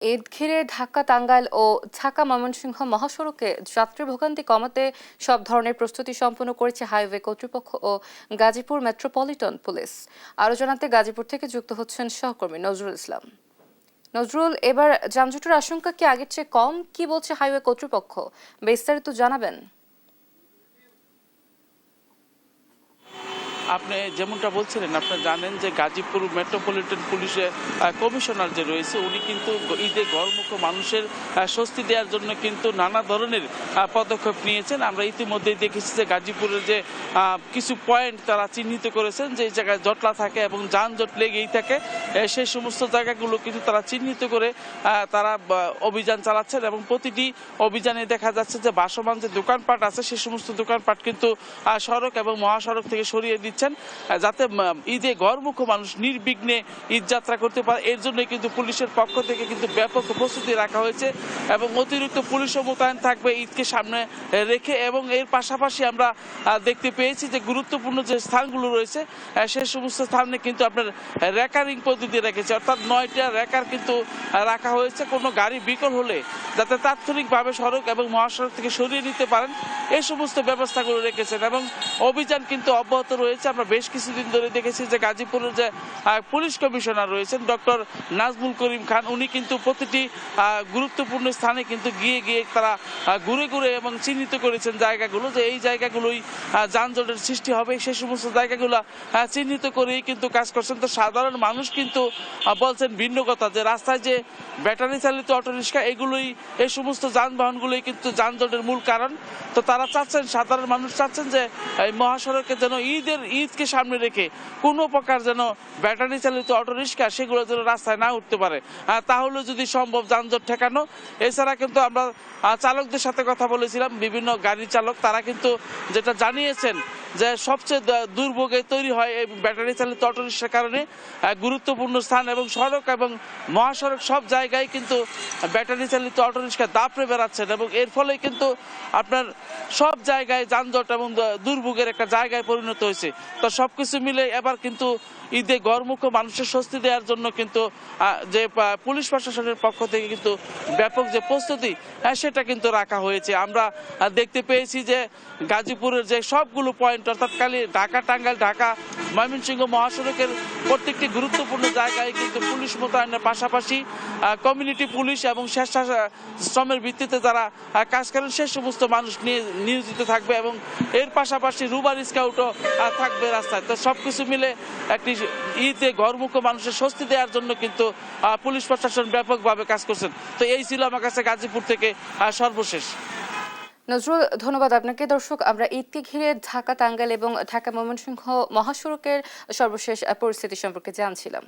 ঈদ ঘিরে ঢাকা টাঙ্গাইল ও ঢাকা ময়মনসিংহ মহাসড়কে যাত্রী ভোগান্তি কমাতে সব ধরনের প্রস্তুতি সম্পন্ন করেছে হাইওয়ে কর্তৃপক্ষ ও গাজীপুর মেট্রোপলিটন পুলিশ। আরও জানাতে গাজীপুর থেকে যুক্ত হচ্ছেন সহকর্মী নজরুল ইসলাম। নজরুল, এবার যানজটের আশঙ্কা কি আগের চেয়ে কম? কি বলছে হাইওয়ে কর্তৃপক্ষ, বিস্তারিত জানাবেন। আপনি যেমনটা বলছিলেন, আপনি জানেন যে গাজীপুর মেট্রোপলিটন পুলিশের কমিশনার যে রয়েছে উনি কিন্তু ঈদে ঘরমুখো মানুষের স্বস্তি দেওয়ার জন্য কিন্তু নানা ধরনের পদক্ষেপ নিয়েছেন। আমরা ইতিমধ্যেই দেখেছি যে গাজীপুরের যে কিছু পয়েন্ট তারা চিহ্নিত করেছেন যে জায়গায় জটলা থাকে এবং যানজট লেগেই থাকে, সেই সমস্ত জায়গাগুলো কিন্তু তারা চিহ্নিত করে তারা অভিযান চালাচ্ছেন এবং প্রতিটি অভিযানে দেখা যাচ্ছে যে ভাসমান যে দোকানপাট আছে সেই সমস্ত দোকানপাট কিন্তু সড়ক এবং মহাসড়ক থেকে সরিয়ে দিচ্ছেন, যাতে ঈদে ঘরমুখো মানুষ নির্বিঘ্নে ঈদ যাত্রা করতে পারে। এর জন্য কিন্তু পুলিশের পক্ষ থেকে কিন্তু ব্যাপক প্রস্তুতি রাখা হয়েছে এবং অতিরিক্ত পুলিশও মোতায়েন থাকবে ঈদকে সামনে রেখে। এবং এর পাশাপাশি আমরা দেখতে পেয়েছি যে গুরুত্বপূর্ণ যে স্থানগুলো রয়েছে সেই সমস্ত স্থানে কিন্তু আপনার রেকারিং পদ্ধতি রেখেছে, অর্থাৎ 9টা রেকার কিন্তু রাখা হয়েছে। কোনো গাড়ি বিকল হলে যাতে তাৎক্ষণিকভাবে সড়ক এবং মহাসড়ক থেকে সরিয়ে নিতে পারেন এই সমস্ত ব্যবস্থাগুলো রেখেছেন এবং অভিযান কিন্তু অব্যাহত রয়েছে। আমরা বেশ কিছুদিন ধরে দেখেছি যে গাজীপুরের যে পুলিশ কমিশনার রয়েছেন ডক্টর নাজমুল করিম খান, উনি কিন্তু প্রতিটি গুরুত্বপূর্ণ স্থানে কিন্তু গিয়ে গিয়ে তারা ঘুরে ঘুরে এবং চিহ্নিত করেছেন জায়গাগুলো, যে এই জায়গাগুলোই যানজটের সৃষ্টি হবে, সেই সমস্ত জায়গাগুলো চিহ্নিত করেই কিন্তু কাজ করছেন। তো সাধারণ মানুষ কিন্তু বলছেন ভিন্ন কথা, যে রাস্তায় যে ব্যাটারি চালিত অটোরিক্সা এগুলোই, এই সমস্ত যানবাহনগুলোই কিন্তু যানজটের মূল কারণ। তো তারা চাচ্ছেন, সাধারণ মানুষ চাচ্ছেন যে এই মহাসড়কে যেন ঈদকে সামনে রেখে কোনো প্রকার যেন ব্যাটারি চালিত অটোরিক্সা সেগুলো যেন রাস্তায় না উঠতে পারে, তাহলে যদি সম্ভব যানজট ঠেকানো। এছাড়া কিন্তু আমরা চালকদের সাথে কথা বলেছিলাম, বিভিন্ন গাড়ি চালক তারা কিন্তু যেটা জানিয়েছেন যে সবচেয়ে দুর্ভোগে তৈরি হয় এই ব্যাটারি চালিত অটোরিক্সার কারণে। গুরুত্বপূর্ণ স্থান এবং সড়ক এবং মহাসড়ক সব জায়গায় কিন্তু ব্যাটারি চালিত অটোরিক্সা দাপড়ে বেড়াচ্ছেন এবং এর ফলে কিন্তু আপনার সব জায়গায় যানজট এবং দুর্ভোগের একটা জায়গায় পরিণত হয়েছে। তো সবকিছু মিলে এবার কিন্তু ঈদে ঘরমুখো মানুষের স্বস্তি দেওয়ার জন্য কিন্তু যে পুলিশ প্রশাসনের পক্ষ থেকে কিন্তু ব্যাপক যে প্রস্তুতি সেটা কিন্তু রাখা হয়েছে। আমরা দেখতে পেয়েছি যে গাজীপুরের যে সবগুলো পয়েন্ট, অর্থাৎ খালি ঢাকা টাঙ্গাইল ঢাকা ময়মনসিংহ মহাসড়কের প্রত্যেকটি গুরুত্বপূর্ণ জায়গায় কিন্তু পুলিশ মোতায়েনের পাশাপাশি কমিউনিটি পুলিশ এবং স্বেচ্ছাশ্রমের ভিত্তিতে যারা কাজ করেন সেই সমস্ত মানুষ নিয়োজিত থাকবে এবং এর পাশাপাশি রুবার স্কাউটও থাকবে রাস্তায়। তো সবকিছু মিলে একটি ঈদে ঘরমুখো মানুষের স্বস্তি দেওয়ার জন্য কিন্তু পুলিশ প্রশাসন ব্যাপকভাবে কাজ করছেন। তো এই ছিল আমার কাছে গাজীপুর থেকে সর্বশেষ। নজরুল, ধন্যবাদ আপনাকে। দর্শক, আমরা ঈদকে ঘিরে ঢাকা টাঙ্গাইল এবং ঢাকা ময়মনসিংহ মহাসড়কের সর্বশেষ পরিস্থিতি সম্পর্কে জানছিলাম।